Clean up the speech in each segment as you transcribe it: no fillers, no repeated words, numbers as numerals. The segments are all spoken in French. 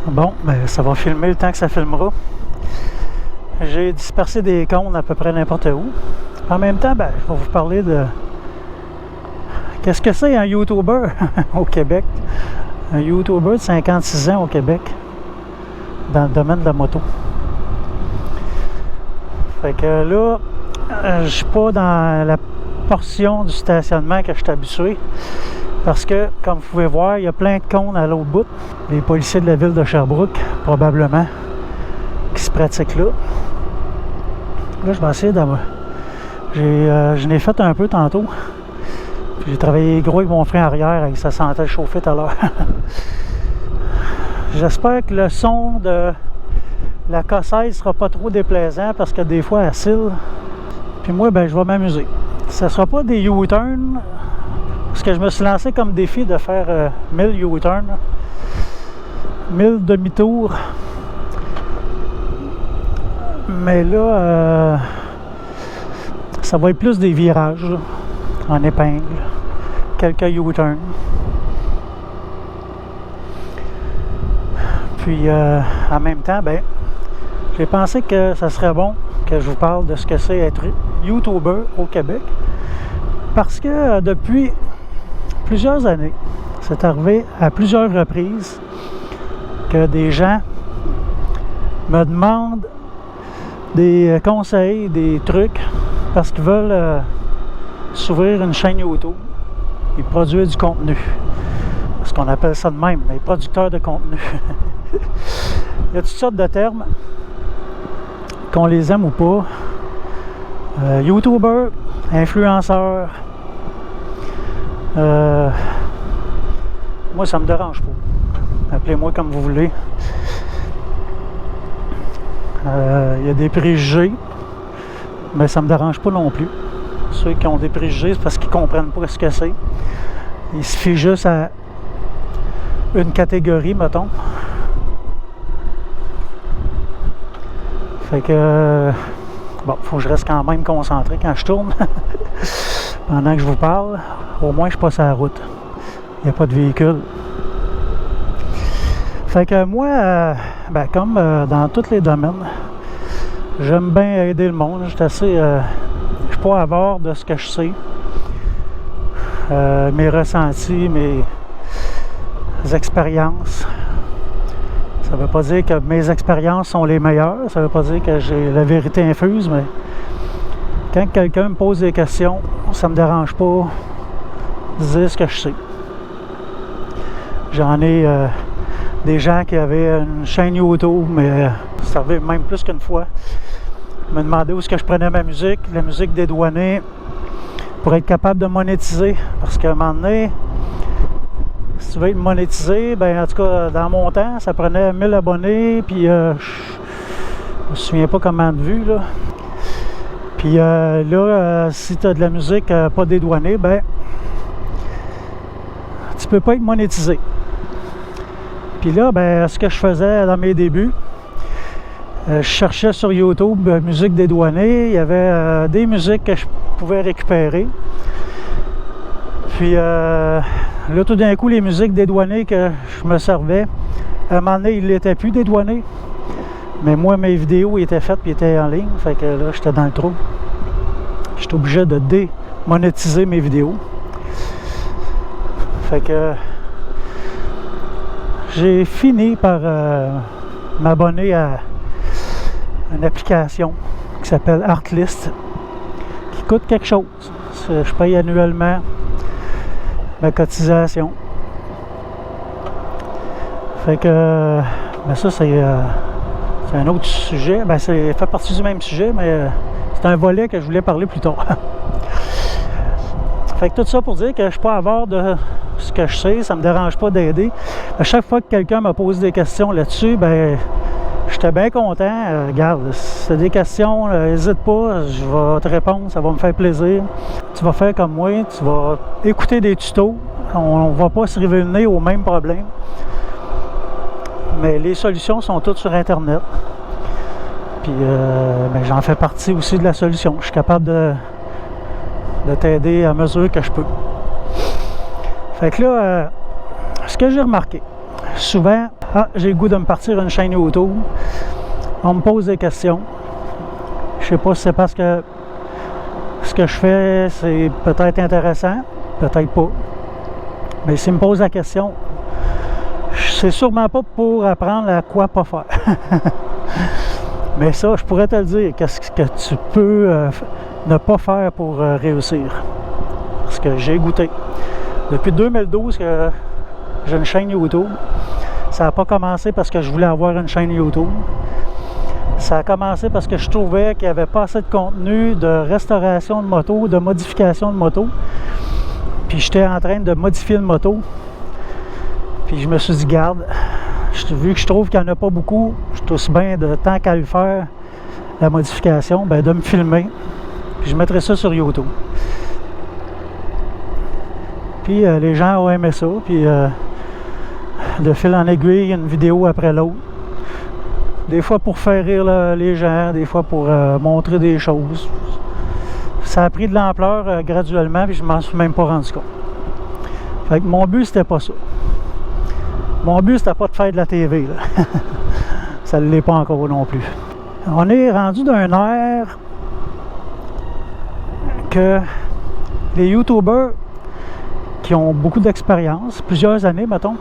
Bon, ben ça va filmer le temps que ça filmera. J'ai dispersé des cônes à peu près n'importe où. En même temps, ben, je vais vous parler de... Qu'est-ce que c'est un YouTuber au Québec? Un YouTuber de 56 ans au Québec, dans le domaine de la moto. Fait que là, je suis pas dans la portion du stationnement que je suis habitué. Parce que, comme vous pouvez voir, il y a plein de cônes à l'autre bout. Les policiers de la ville de Sherbrooke, probablement, qui se pratiquent là. Là, je vais essayer d'avoir... je n'ai fait un peu tantôt. J'ai travaillé gros avec mon frein arrière, et ça sentait chauffer tout à l'heure. J'espère que le son de la cossaille ne sera pas trop déplaisant, parce que des fois, elle scille. Puis moi, ben, je vais m'amuser. Ce ne sera pas des U-turns, parce que je me suis lancé comme défi de faire 1000 U-turns, 1000 demi-tours. Mais là, ça va être plus des virages là, en épingle, quelques U-turns. Puis en même temps, ben, j'ai pensé que ça serait bon que je vous parle de ce que c'est être YouTuber au Québec. Parce que depuis plusieurs années, c'est arrivé à plusieurs reprises que des gens me demandent des conseils, des trucs, parce qu'ils veulent s'ouvrir une chaîne YouTube et produire du contenu. Parce qu'on appelle ça de même, les producteurs de contenu. Il y a toutes sortes de termes, qu'on les aime ou pas. YouTuber, influenceur. Moi, ça me dérange pas. Appelez-moi comme vous voulez. Il y a des préjugés, mais ça me dérange pas non plus. Ceux qui ont des préjugés, c'est parce qu'ils comprennent pas ce que c'est. Il se fient juste à une catégorie, mettons. Fait que bon, faut que je reste quand même concentré quand je tourne. Pendant que je vous parle, au moins je passe à la route. Il n'y a pas de véhicule. Fait que moi, ben, comme dans tous les domaines, j'aime bien aider le monde. Je suis assez... je suis pas avare de ce que je sais. Mes ressentis, mes expériences. Ça veut pas dire que mes expériences sont les meilleures. Ça veut pas dire que j'ai la vérité infuse, mais quand quelqu'un me pose des questions, ça me dérange pas de dire ce que je sais. J'en ai des gens qui avaient une chaîne YouTube, mais ça arrivait même plus qu'une fois. Ils me demandaient où est-ce que je prenais ma musique, la musique dédouanée, pour être capable de monétiser. Parce qu'à un moment donné, si tu veux être monétisé, ben en tout cas, dans mon temps, ça prenait 1000 abonnés, puis je me souviens pas comment de vues, là. Puis là, si tu as de la musique pas dédouanée, ben tu peux pas être monétisé. Puis là, ben ce que je faisais dans mes débuts, je cherchais sur YouTube musique dédouanée. Il y avait des musiques que je pouvais récupérer. Puis là, tout d'un coup, les musiques dédouanées que je me servais, à un moment donné, ils n'étaient plus dédouanés. Mais moi, mes vidéos étaient faites et étaient en ligne. Fait que là, j'étais dans le trou. J'étais obligé de démonétiser mes vidéos. Fait que j'ai fini par m'abonner à une application qui s'appelle Artlist, qui coûte quelque chose. Je paye annuellement ma cotisation. Fait que ben ça, c'est un autre sujet. Ben, ça fait partie du même sujet, mais c'est un volet que je voulais parler plus tard. Fait que tout ça pour dire que je suis pas avare de ce que je sais, ça me dérange pas d'aider. À chaque fois que quelqu'un me pose des questions là-dessus, ben j'étais bien content. Regarde, si tu as des questions, n'hésite pas, je vais te répondre, ça va me faire plaisir. Tu vas faire comme moi, tu vas écouter des tutos. On ne va pas se river le nez au même problème. Mais les solutions sont toutes sur Internet. Puis ben, j'en fais partie aussi de la solution. Je suis capable de t'aider à mesure que je peux. Fait que là, ce que j'ai remarqué, souvent, ah, j'ai le goût de me partir une chaîne YouTube. On me pose des questions. Je sais pas si c'est parce que ce que je fais, c'est peut-être intéressant, peut-être pas. Mais s'ils me posent la question, c'est sûrement pas pour apprendre à quoi pas faire. Mais ça, je pourrais te le dire, qu'est-ce que tu peux ne pas faire pour réussir. Parce que j'ai goûté. Depuis 2012 que j'ai une chaîne YouTube. Ça n'a pas commencé parce que je voulais avoir une chaîne YouTube. Ça a commencé parce que je trouvais qu'il n'y avait pas assez de contenu de restauration de moto, de modification de moto. Puis j'étais en train de modifier une moto. Puis je me suis dit, garde, vu que je trouve qu'il n'y en a pas beaucoup, je suis aussi bien de tant qu'à le faire, la modification, ben de me filmer. Puis je mettrai ça sur YouTube. Puis les gens ont aimé ça. Puis de fil en aiguille, une vidéo après l'autre. Des fois pour faire rire les gens, des fois pour montrer des choses. Ça a pris de l'ampleur graduellement, puis je m'en suis même pas rendu compte. Fait que mon but, c'était pas ça. Mon but, c'était pas de faire de la TV, là. Ça ne l'est pas encore non plus. On est rendu d'un air que les YouTubers qui ont beaucoup d'expérience, plusieurs années, mettons,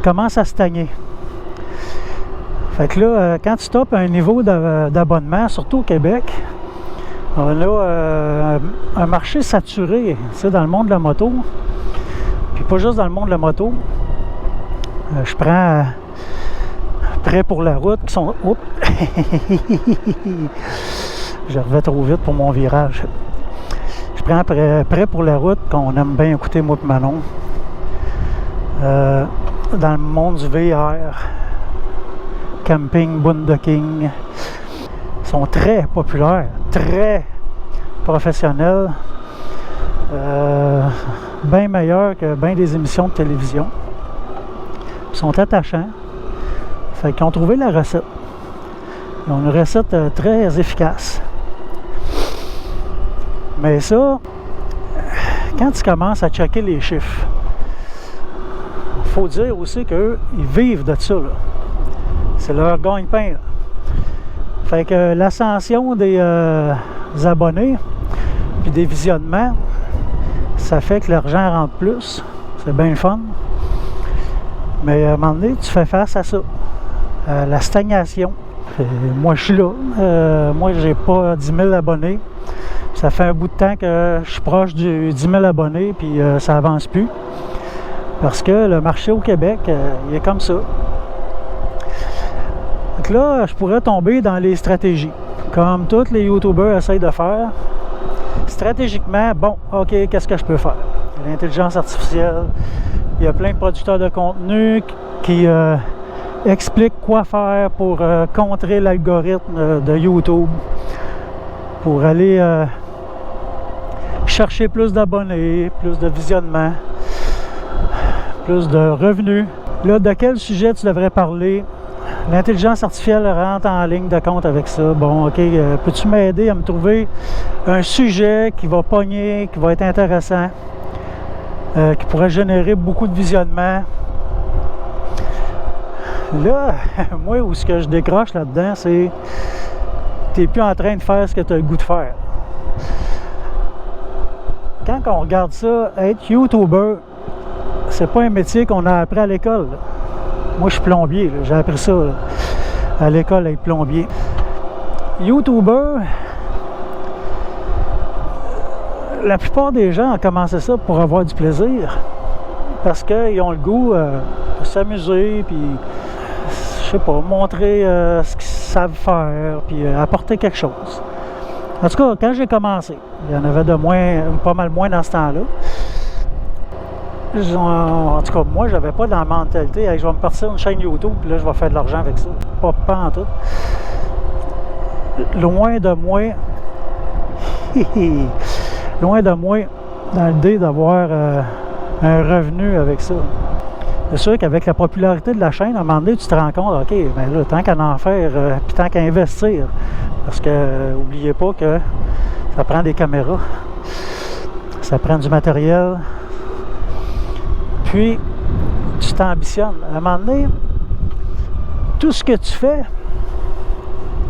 commencent à stagner. Fait que là, quand tu topes un niveau d'abonnement, surtout au Québec, on a un marché saturé, tu sais, dans le monde de la moto. Puis pas juste dans le monde de la moto. Je prends Prêt pour la route qui sont... Oups! Je revais trop vite pour mon virage. Je prends Prêt pour la route qu'on aime bien écouter, moi et Manon. Dans le monde du VR, camping, boondocking, ils sont très populaires, très professionnels, bien meilleurs que bien des émissions de télévision. Ils sont attachants. Fait qu'ils ont trouvé la recette. Ils ont une recette très efficace. Mais ça, quand tu commences à checker les chiffres, il faut dire aussi qu'eux, ils vivent de ça, là. C'est leur gagne-pain, là. Fait que l'ascension des abonnés puis des visionnements, ça fait que l'argent rentre plus. C'est bien le fun. Mais à un moment donné, tu fais face à ça. La stagnation. Moi, je suis là. Moi, j'ai pas 10 000 abonnés. Ça fait un bout de temps que je suis proche du 10 000 abonnés, puis ça avance plus. Parce que le marché au Québec, il est comme ça. Donc là, je pourrais tomber dans les stratégies. Comme tous les YouTubers essayent de faire. Stratégiquement, bon, OK, qu'est-ce que je peux faire? L'intelligence artificielle. Il y a plein de producteurs de contenu qui expliquent quoi faire pour contrer l'algorithme de YouTube. Pour aller chercher plus d'abonnés, plus de visionnements, plus de revenus. Là, de quel sujet tu devrais parler? L'intelligence artificielle rentre en ligne de compte avec ça. Bon, OK, peux-tu m'aider à me trouver un sujet qui va pogner, qui va être intéressant, qui pourrait générer beaucoup de visionnements? Là, moi, où ce que je décroche là-dedans, c'est tu n'es plus en train de faire ce que tu as le goût de faire. Quand on regarde ça, être YouTuber, c'est pas un métier qu'on a appris à l'école. Moi, je suis plombier. J'ai appris ça à l'école, être plombier. YouTuber, la plupart des gens ont commencé ça pour avoir du plaisir. Parce qu'ils ont le goût de s'amuser, puis, je sais pas, montrer ce qu'ils savent faire, puis apporter quelque chose. En tout cas, quand j'ai commencé, il y en avait de moins, pas mal moins dans ce temps-là. En tout cas, moi, j'avais pas dans la mentalité, hey, je vais me partir une chaîne YouTube, puis là, je vais faire de l'argent avec ça. Pas en tout. Loin de moi, loin de moi, dans l'idée d'avoir un revenu avec ça. C'est sûr qu'avec la popularité de la chaîne, à un moment donné, tu te rends compte, OK, bien là, tant qu'à en faire, puis tant qu'à investir, parce que n'oubliez pas que ça prend des caméras, ça prend du matériel, puis tu t'ambitionnes. À un moment donné, tout ce que tu fais,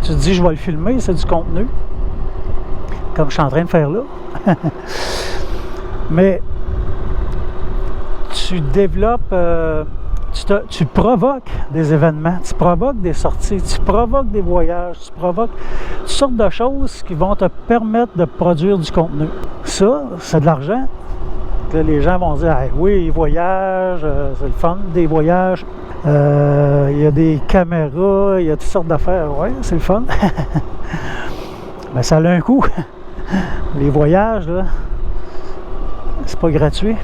tu te dis je vais le filmer, c'est du contenu, comme je suis en train de faire là. Mais tu développes, tu provoques des événements, tu provoques des sorties, tu provoques des voyages, tu provoques toutes sortes de choses qui vont te permettre de produire du contenu. Ça, c'est de l'argent. Là, les gens vont dire hey, oui, ils voyagent, c'est le fun des voyages. Il y a des caméras, il y a toutes sortes d'affaires. Oui, c'est le fun. Mais ça a un coût. Les voyages, là, c'est pas gratuit.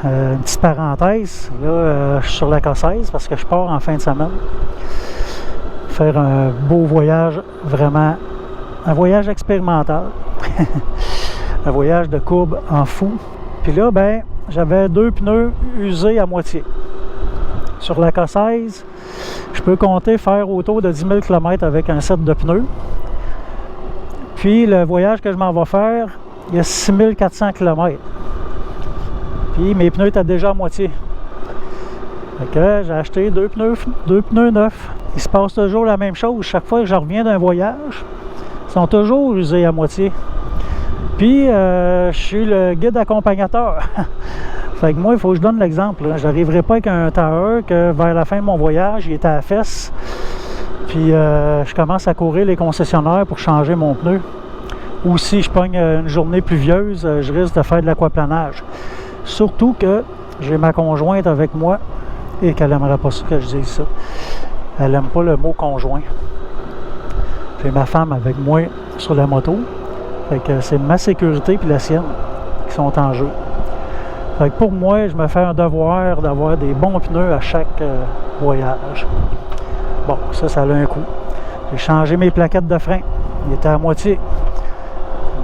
Une petite parenthèse, là, je suis sur la Cossaise parce que je pars en fin de semaine. Faire un beau voyage, vraiment, un voyage expérimental. Un voyage de courbe en fou. Puis là, ben, j'avais 2 pneus usés à moitié. Sur la Cossaise, je peux compter faire autour de 10 000 km avec un set de pneus. Puis le voyage que je m'en vais faire, il y a 6 400 km. Puis mes pneus étaient déjà à moitié. Fait que j'ai acheté 2 pneus neufs. Il se passe toujours la même chose. Chaque fois que je reviens d'un voyage, ils sont toujours usés à moitié. Puis je suis le guide accompagnateur. Fait que moi, il faut que je donne l'exemple. Je n'arriverai pas avec un tailleur que vers la fin de mon voyage, il était à la fesse. Puis je commence à courir les concessionnaires pour changer mon pneu. Ou si je pogne une journée pluvieuse, je risque de faire de l'aquaplanage. Surtout que j'ai ma conjointe avec moi et qu'elle n'aimerait pas ça que je dise ça. Elle n'aime pas le mot conjoint. J'ai ma femme avec moi sur la moto. Fait que c'est ma sécurité et la sienne qui sont en jeu. Fait que pour moi, je me fais un devoir d'avoir des bons pneus à chaque voyage. Bon, ça a un coût. J'ai changé mes plaquettes de frein. Il était à moitié.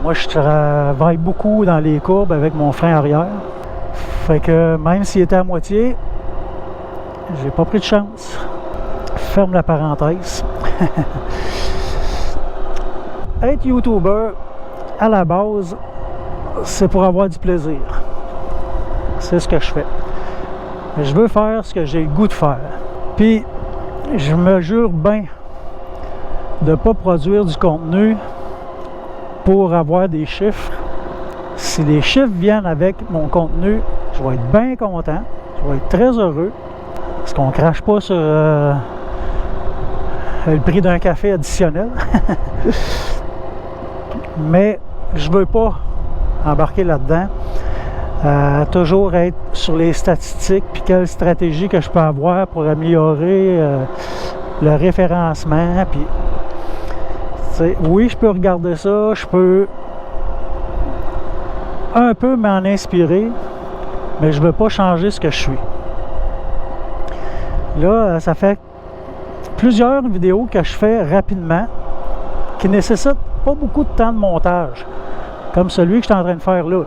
Moi, je travaille beaucoup dans les courbes avec mon frein arrière. Fait que même s'il était à moitié, j'ai pas pris de chance. Ferme la parenthèse. Être YouTuber, à la base, c'est pour avoir du plaisir. C'est ce que je fais. Je veux faire ce que j'ai le goût de faire. Puis, je me jure bien de ne pas produire du contenu pour avoir des chiffres. Si les chiffres viennent avec mon contenu, je vais être bien content. Je vais être très heureux. Parce qu'on ne crache pas sur le prix d'un café additionnel. Mais je veux pas embarquer là-dedans. Toujours être sur les statistiques puis quelle stratégie que je peux avoir pour améliorer le référencement. Puis, oui, je peux regarder ça, je peux un peu m'en inspirer, mais je veux pas changer ce que je suis. Là, ça fait plusieurs vidéos que je fais rapidement qui nécessitent pas beaucoup de temps de montage, comme celui que je suis en train de faire là.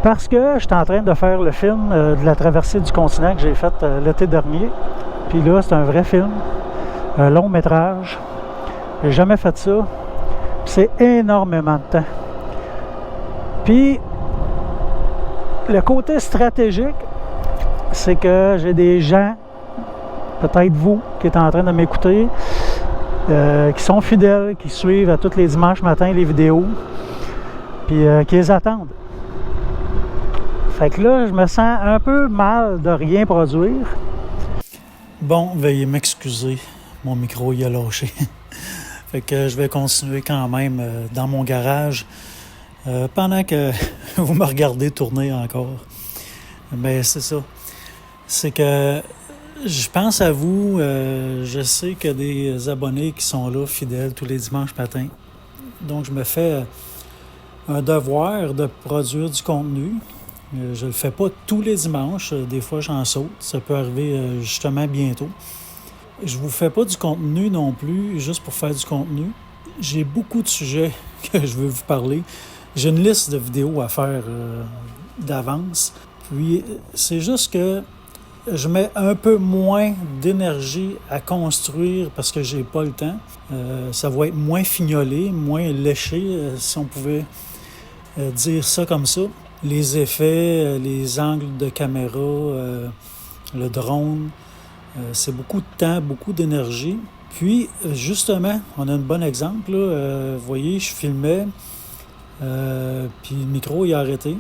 Parce que je suis en train de faire le film de la traversée du continent que j'ai fait l'été dernier. Puis là, c'est un vrai film, un long métrage. J'ai jamais fait ça. C'est énormément de temps. Puis, le côté stratégique, c'est que j'ai des gens, peut-être vous, qui êtes en train de m'écouter, qui sont fidèles, qui suivent à tous les dimanches matin les vidéos, puis qui les attendent. Fait que là, je me sens un peu mal de rien produire. Bon, veuillez m'excuser, mon micro il a lâché. Fait que je vais continuer quand même dans mon garage pendant que vous me regardez tourner encore. Mais c'est ça. C'est que je pense à vous. Je sais qu'il y a des abonnés qui sont là, fidèles, tous les dimanches matins. Donc, je me fais un devoir de produire du contenu. Je le fais pas tous les dimanches. Des fois, j'en saute. Ça peut arriver justement bientôt. Je vous fais pas du contenu non plus, juste pour faire du contenu. J'ai beaucoup de sujets que je veux vous parler. J'ai une liste de vidéos à faire d'avance. Puis, c'est juste que je mets un peu moins d'énergie à construire parce que j'ai pas le temps. Ça va être moins fignolé, moins léché, si on pouvait dire ça comme ça. Les effets, les angles de caméra, le drone, C'est beaucoup de temps, beaucoup d'énergie. Puis, justement, on a un bon exemple. Là. Vous voyez, je filmais, puis le micro il a arrêté.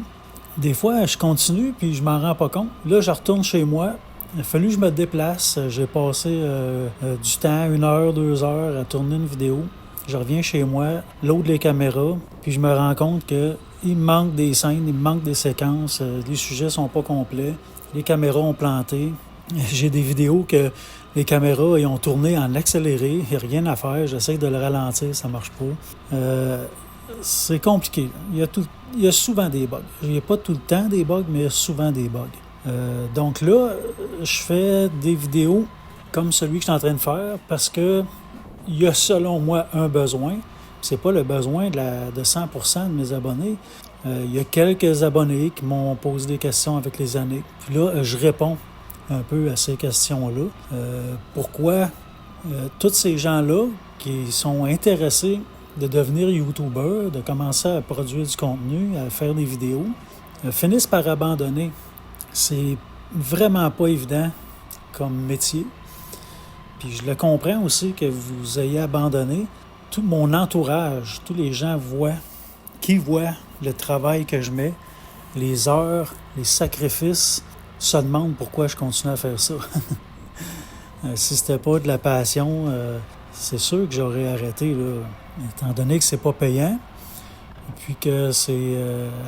Des fois, je continue, puis je m'en rends pas compte. Là, je retourne chez moi. Il a fallu que je me déplace. J'ai passé du temps, 1 heure, 2 heures, à tourner une vidéo. Je reviens chez moi, load les caméras, puis je me rends compte qu'il me manque des scènes, il me manque des séquences, les sujets sont pas complets, les caméras ont planté. J'ai des vidéos que les caméras ils ont tourné en accéléré, il n'y a rien à faire, j'essaie de le ralentir, ça marche pas. C'est compliqué. Il y a souvent des bugs. Il n'y a pas tout le temps des bugs, mais il y a souvent des bugs. Donc là, je fais des vidéos comme celui que je suis en train de faire parce que il y a selon moi un besoin. C'est pas le besoin de 100% de mes abonnés. Il y a quelques abonnés qui m'ont posé des questions avec les années. Puis là, je réponds un peu à ces questions-là. Pourquoi tous ces gens-là qui sont intéressés de devenir YouTubeurs, de commencer à produire du contenu, à faire des vidéos, finissent par abandonner. C'est vraiment pas évident comme métier. Puis je le comprends aussi que vous ayez abandonné. Tout mon entourage, tous les gens voient le travail que je mets, les heures, les sacrifices, se demandent pourquoi je continue à faire ça. Si c'était pas de la passion, c'est sûr que j'aurais arrêté, là, étant donné que c'est pas payant, et puis que c'est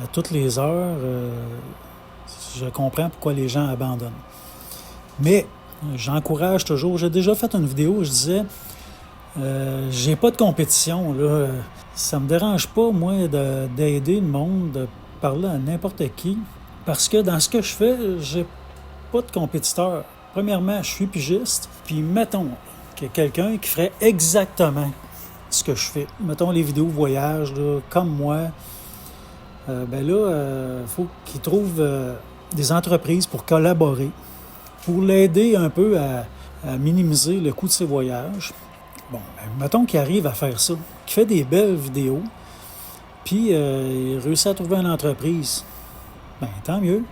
à toutes les heures, je comprends pourquoi les gens abandonnent. Mais j'encourage toujours. J'ai déjà fait une vidéo où je disais j'ai pas de compétition. Là. Ça me dérange pas, moi, d'aider le monde, de parler à n'importe qui. Parce que dans ce que je fais, j'ai pas de compétiteur. Premièrement, je suis pigiste. Puis mettons qu'il y a quelqu'un qui ferait exactement ce que je fais. Mettons les vidéos voyage, là, comme moi. Ben là, faut qu'il trouve des entreprises pour collaborer, pour l'aider un peu à minimiser le coût de ses voyages. Bon, ben, mettons qu'il arrive à faire ça, qu'il fait des belles vidéos, puis il réussit à trouver une entreprise. Ben, tant mieux.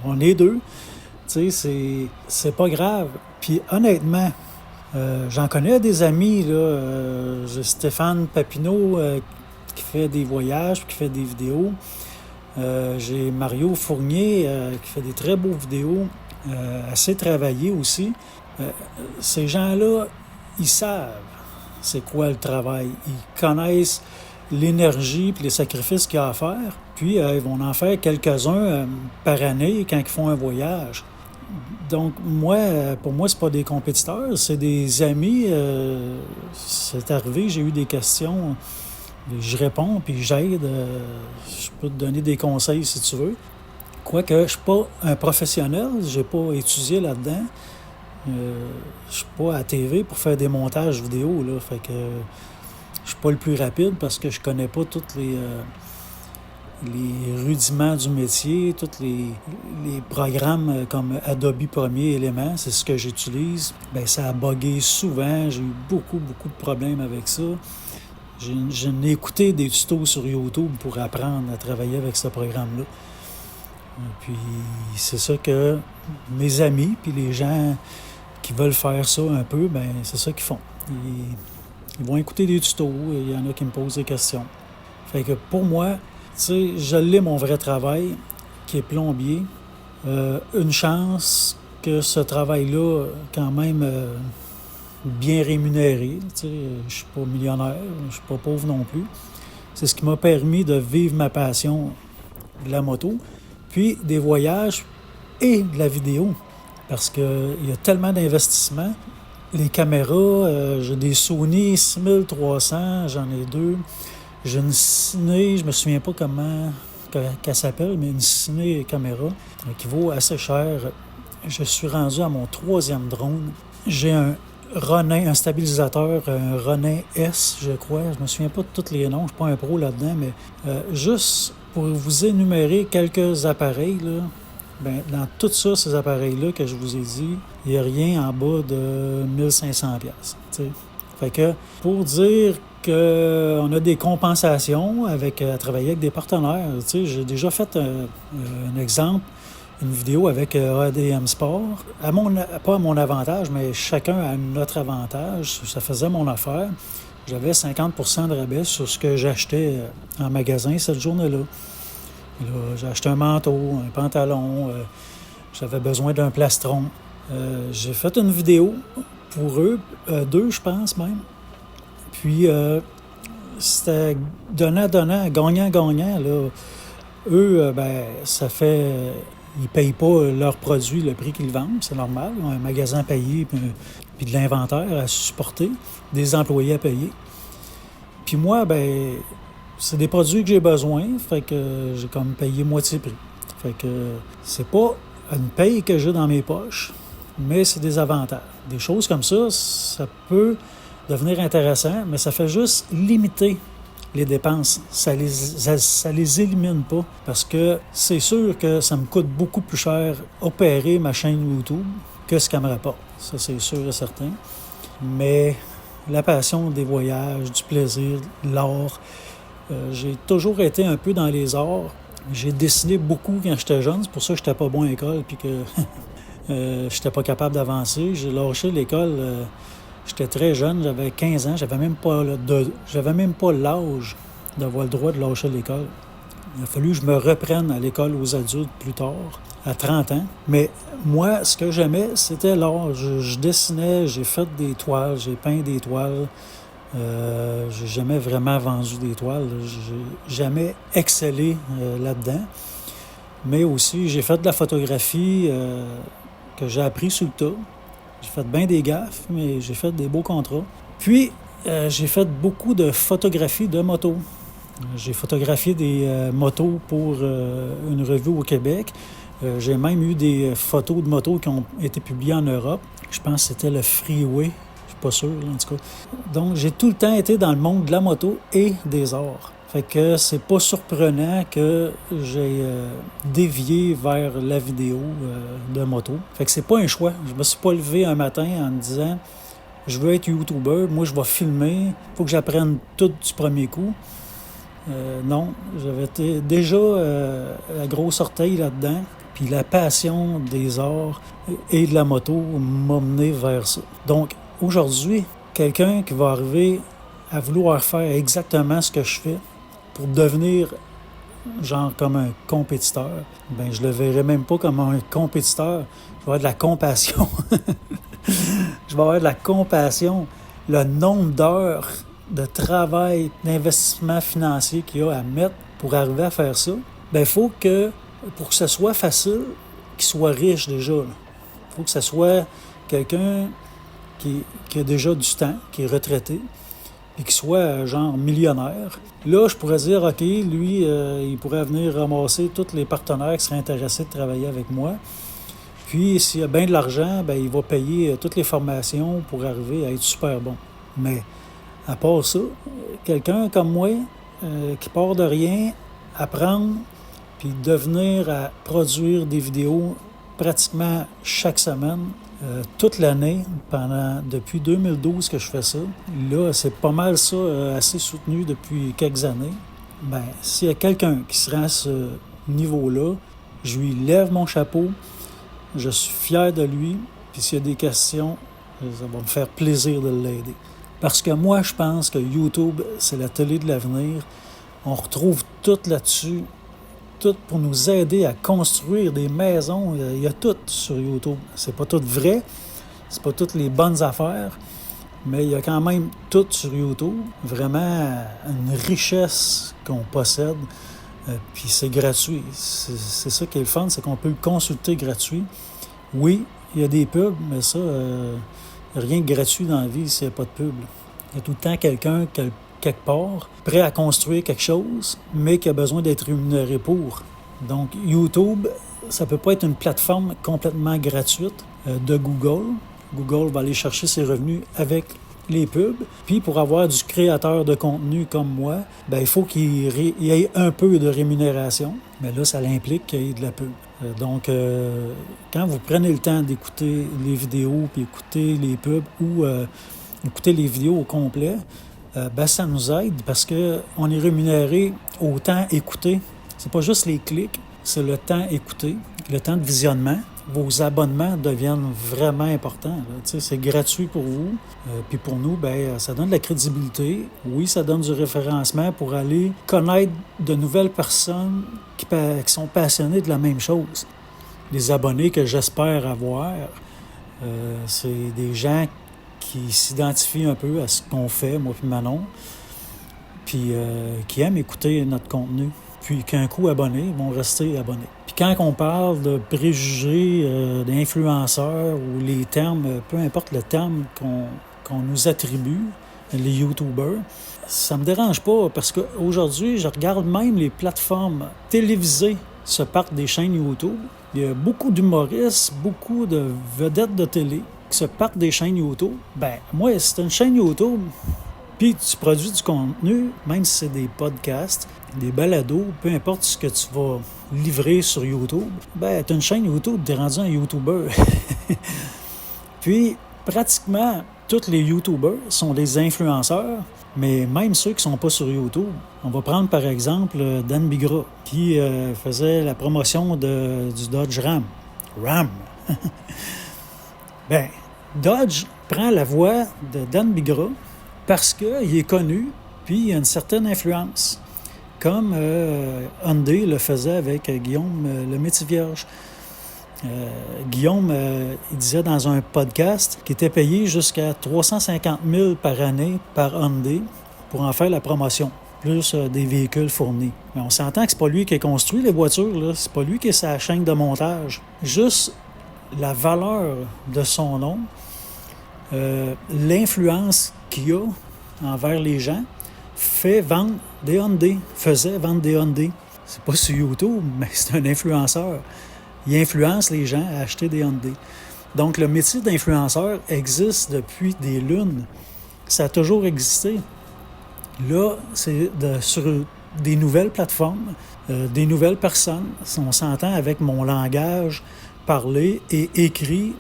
On est deux. Tu sais, c'est pas grave. Puis honnêtement, j'en connais des amis, là. J'ai Stéphane Papineau qui fait des voyages, qui fait des vidéos. J'ai Mario Fournier qui fait des très beaux vidéos. Assez travaillé aussi. Ces gens-là, ils savent c'est quoi le travail. Ils connaissent l'énergie et les sacrifices qu'il y a à faire. Puis, ils vont en faire quelques-uns par année quand ils font un voyage. Donc, moi, pour moi, c'est pas des compétiteurs, c'est des amis. C'est arrivé, j'ai eu des questions. Je réponds, puis j'aide. Je peux te donner des conseils si tu veux. Quoique, je ne suis pas un professionnel, je n'ai pas étudié là-dedans. Je ne suis pas à la TV pour faire des montages vidéo, là. Fait que je ne suis pas le plus rapide parce que je ne connais pas tous les rudiments du métier, tous les programmes comme Adobe Premier Élément, c'est ce que j'utilise. Bien, ça a bugué souvent, j'ai eu beaucoup de problèmes avec ça. J'ai écouté des tutos sur YouTube pour apprendre à travailler avec ce programme-là. Puis c'est ça que mes amis puis les gens qui veulent faire ça un peu, ben c'est ça qu'ils font. Ils vont écouter des tutos, il y en a qui me posent des questions. Fait que pour moi, tu sais, je l'ai mon vrai travail, qui est plombier. Une chance que ce travail-là, quand même, bien rémunéré. Tu sais, je suis pas millionnaire, je suis pas pauvre non plus. C'est ce qui m'a permis de vivre ma passion de la moto. Puis des voyages et de la vidéo, parce qu'il y a tellement d'investissements. Les caméras, j'ai des Sony 6300, j'en ai 2. J'ai une Ciné, je me souviens pas comment qu'elle s'appelle, mais une Ciné caméra qui vaut assez cher. Je suis rendu à mon 3e drone. J'ai un Ronin, un stabilisateur, un Ronin S, je crois. Je me souviens pas de tous les noms, je suis pas un pro là-dedans, mais juste pour vous énumérer quelques appareils, là, ben, dans tout ça, ces appareils-là que je vous ai dit, il n'y a rien en bas de 1500$. Fait que, pour dire qu'on a des compensations à travailler avec des partenaires, j'ai déjà fait un exemple. une vidéo avec ADM Sport. Pas à mon avantage, mais chacun a notre avantage. Ça faisait mon affaire. J'avais 50% de rabais sur ce que j'achetais en magasin cette journée-là. Là, j'ai acheté un manteau, un pantalon, j'avais besoin d'un plastron. J'ai fait une vidéo pour eux, 2 je pense même. Puis c'était donnant, gagnant. Là. Eux, ça fait... Ils ne payent pas leurs produits le prix qu'ils vendent, c'est normal. Ils ont un magasin payé, puis de l'inventaire à supporter, des employés à payer. Puis moi, c'est des produits que j'ai besoin, fait que j'ai comme payé moitié prix. Fait que c'est pas une paye que j'ai dans mes poches, mais c'est des avantages. Des choses comme ça peut devenir intéressant, mais ça fait juste limiter les dépenses. Ça les élimine pas, parce que c'est sûr que ça me coûte beaucoup plus cher opérer ma chaîne YouTube que ce qu'elle me rapporte. Ça, c'est sûr et certain. Mais la passion des voyages, du plaisir, de l'art, j'ai toujours été un peu dans les arts. J'ai dessiné beaucoup quand j'étais jeune, c'est pour ça que j'étais pas bon à l'école puis que j'étais pas capable d'avancer. J'ai lâché l'école, j'étais très jeune, j'avais 15 ans, j'avais même pas l'âge d'avoir le droit de lâcher l'école. Il a fallu que je me reprenne à l'école aux adultes plus tard, à 30 ans. Mais moi, ce que j'aimais, c'était l'art. Je dessinais, j'ai fait des toiles, j'ai peint des toiles. J'ai jamais vraiment vendu des toiles. J'ai jamais excellé là-dedans. Mais aussi, j'ai fait de la photographie que j'ai appris sur le tas. J'ai fait bien des gaffes, mais j'ai fait des beaux contrats. Puis, j'ai fait beaucoup de photographies de motos. J'ai photographié des motos pour une revue au Québec. J'ai même eu des photos de motos qui ont été publiées en Europe. Je pense que c'était le Freeway. Je suis pas sûr, en tout cas. Donc, j'ai tout le temps été dans le monde de la moto et des arts. Fait que c'est pas surprenant que j'ai dévié vers la vidéo de moto. Fait que c'est pas un choix. Je me suis pas levé un matin en me disant « Je veux être YouTuber, moi je vais filmer, faut que j'apprenne tout du premier coup. » Non, j'avais déjà la grosse orteil là-dedans, puis la passion des arts et de la moto m'a mené vers ça. Donc, aujourd'hui, quelqu'un qui va arriver à vouloir faire exactement ce que je fais pour devenir genre comme un compétiteur, je le verrai même pas comme un compétiteur, je vais avoir de la compassion. Je vais avoir de la compassion. Le nombre d'heures de travail, d'investissement financier qu'il y a à mettre pour arriver à faire ça, il faut que, pour que ce soit facile, qu'il soit riche déjà. Il faut que ce soit quelqu'un qui a déjà du temps, qui est retraité, et qui soit genre millionnaire. Là, je pourrais dire, OK, lui, il pourrait venir ramasser tous les partenaires qui seraient intéressés de travailler avec moi. Puis, s'il y a bien de l'argent, il va payer toutes les formations pour arriver à être super bon. Mais à part ça, quelqu'un comme moi, qui part de rien, apprendre, puis devenir à produire des vidéos pratiquement chaque semaine, toute l'année, depuis 2012 que je fais ça. Là, c'est pas mal ça, assez soutenu depuis quelques années. S'il y a quelqu'un qui se rend à ce niveau-là, je lui lève mon chapeau, je suis fier de lui, puis s'il y a des questions, ça va me faire plaisir de l'aider. Parce que moi, je pense que YouTube, c'est la télé de l'avenir. On retrouve tout là-dessus, tout pour nous aider à construire des maisons. Il y a tout sur YouTube. C'est pas tout vrai, c'est pas toutes les bonnes affaires, mais il y a quand même tout sur YouTube. Vraiment une richesse qu'on possède, puis c'est gratuit. C'est ça qui est le fun, c'est qu'on peut le consulter gratuit. Oui, il y a des pubs, mais ça, rien de gratuit dans la vie s'il n'y a pas de pub. Il y a tout le temps quelqu'un quelque part, prêt à construire quelque chose, mais qui a besoin d'être rémunéré pour. Donc, YouTube, ça peut pas être une plateforme complètement gratuite de Google. Google va aller chercher ses revenus avec les pubs. Puis, pour avoir du créateur de contenu comme moi, il faut qu'il y ait un peu de rémunération. Mais là, ça implique qu'il y ait de la pub. Donc, quand vous prenez le temps d'écouter les vidéos, puis écouter les pubs ou écouter les vidéos au complet, ça nous aide parce qu'on est rémunéré au temps écouté. C'est pas juste les clics, c'est le temps écouté. le temps de visionnement, vos abonnements deviennent vraiment importants. C'est gratuit pour vous. Puis pour nous, ça donne de la crédibilité. Oui, ça donne du référencement pour aller connaître de nouvelles personnes qui sont passionnées de la même chose. Les abonnés que j'espère avoir, c'est des gens qui s'identifient un peu à ce qu'on fait, moi puis Manon, puis qui aiment écouter notre contenu. Puis qu'un coup abonnés, ils vont rester abonnés. Puis quand on parle de préjugés, d'influenceurs ou les termes, peu importe le terme qu'on nous attribue, les YouTubers, ça me dérange pas parce qu'aujourd'hui, je regarde même les plateformes télévisées se partent des chaînes YouTube. Il y a beaucoup d'humoristes, beaucoup de vedettes de télé qui se partent des chaînes YouTube. Moi, si c'est une chaîne YouTube, puis tu produis du contenu, même si c'est des podcasts, des balados, peu importe ce que tu vas livrer sur YouTube, tu as une chaîne YouTube, tu es rendu un YouTuber. Puis, pratiquement, tous les YouTubers sont des influenceurs, mais même ceux qui ne sont pas sur YouTube. On va prendre par exemple Dan Bigra, qui faisait la promotion du Dodge Ram. Dodge prend la voix de Dan Bigra parce qu'il est connu, puis il a une certaine influence. Comme Hyundai le faisait avec Guillaume le Métis-Vierge. Guillaume, il disait dans un podcast qu'il était payé jusqu'à 350 000 par année par Hyundai pour en faire la promotion, plus des véhicules fournis. Mais on s'entend que c'est pas lui qui a construit les voitures, là. C'est pas lui qui est sa chaîne de montage. Juste la valeur de son nom, l'influence qu'il a envers les gens, faisait vendre des Hyundai. C'est pas sur YouTube, mais c'est un influenceur. Il influence les gens à acheter des Hyundai. Donc, le métier d'influenceur existe depuis des lunes. Ça a toujours existé. Là, c'est sur des nouvelles plateformes, des nouvelles personnes. On s'entend avec mon langage parlé et écrit.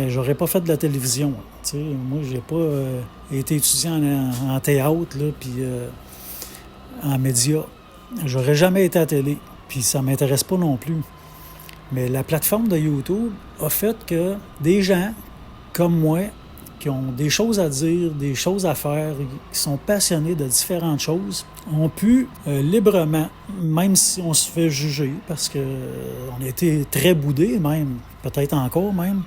J'aurais pas fait de la télévision. Moi, j'ai pas été étudiant en théâtre, là, puis en médias. J'aurais jamais été à la télé, puis ça m'intéresse pas non plus. Mais la plateforme de YouTube a fait que des gens comme moi, qui ont des choses à dire, des choses à faire, qui sont passionnés de différentes choses, ont pu librement, même si on se fait juger, parce qu'on a été très boudés même, peut-être encore même,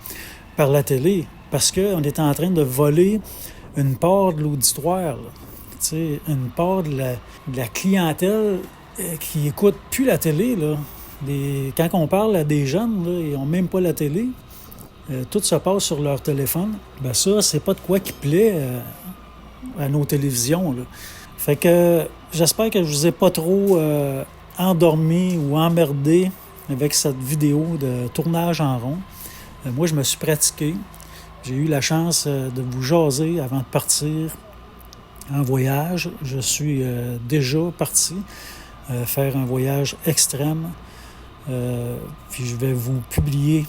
par la télé, parce qu'on est en train de voler une part de l'auditoire, une part de la clientèle qui n'écoute plus la télé, là. Quand on parle à des jeunes, là, ils n'ont même pas la télé. Tout se passe sur leur téléphone. Ça, c'est pas de quoi qui plaît à nos télévisions, là. Fait que j'espère que je vous ai pas trop endormi ou emmerdé avec cette vidéo de tournage en rond. Moi, je me suis pratiqué. J'ai eu la chance de vous jaser avant de partir en voyage. Je suis déjà parti faire un voyage extrême. Puis je vais vous publier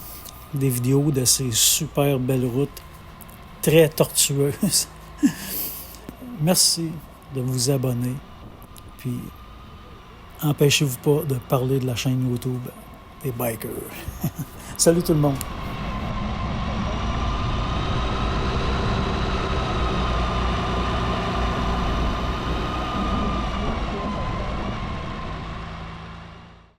des vidéos de ces super belles routes très tortueuses. Merci de vous abonner. Puis empêchez-vous pas de parler de la chaîne YouTube des bikers. Salut tout le monde!